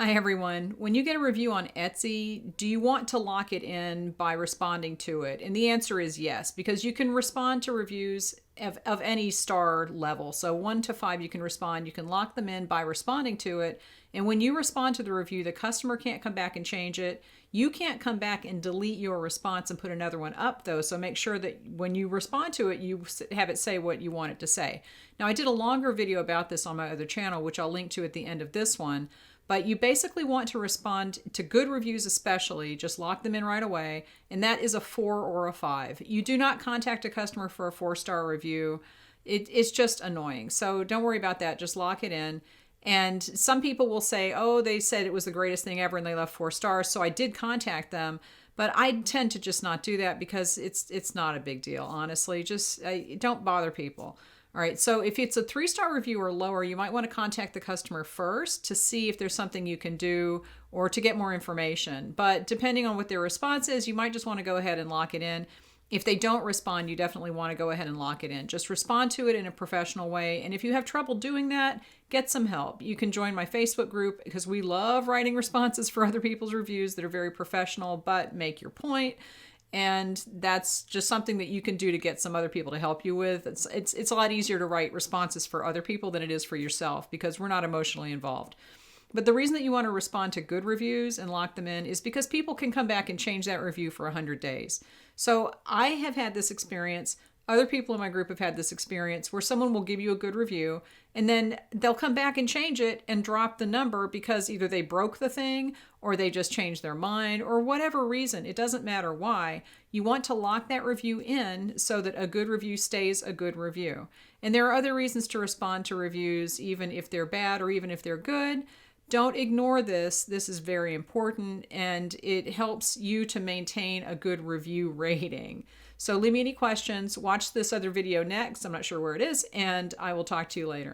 Hi everyone. When you get a review on Etsy, do you want to lock it in by responding to it? And the answer is yes, because you can respond to reviews of any star level. So 1 to 5, you can respond. You can lock them in by responding to it. And when you respond to the review, the customer can't come back and change it. You can't come back and delete your response and put another one up though. So make sure that when you respond to it, you have it say what you want it to say. Now I did a longer video about this on my other channel, which I'll link to at the end of this one. But you basically want to respond to good reviews especially, just lock them in right away, and that is a 4 or a 5. You do not contact a customer for a 4-star review. It's just annoying. So don't worry about that, just lock it in. And some people will say, oh, they said it was the greatest thing ever and they left 4 stars, so I did contact them. But I tend to just not do that because it's not a big deal, honestly. Just don't bother people. All right, so if it's a 3-star review or lower, you might want to contact the customer first to see if there's something you can do or to get more information. But depending on what their response is, you might just want to go ahead and lock it in. If they don't respond, you definitely want to go ahead and lock it in. Just respond to it in a professional way. And if you have trouble doing that, get some help. You can join my Facebook group because we love writing responses for other people's reviews that are very professional, but make your point. And that's just something that you can do to get some other people to help you with. It's a lot easier to write responses for other people than it is for yourself because we're not emotionally involved. But the reason that you want to respond to good reviews and lock them in is because people can come back and change that review for 100 days. So I have had this experience. Other people in my group have had this experience where someone will give you a good review and then they'll come back and change it and drop the number because either they broke the thing or they just changed their mind or whatever reason. It doesn't matter why. You want to lock that review in so that a good review stays a good review. And there are other reasons to respond to reviews, even if they're bad or even if they're good. Don't ignore this. This is very important and it helps you to maintain a good review rating. So leave me any questions. Watch this other video next. I'm not sure where it is, and I will talk to you later.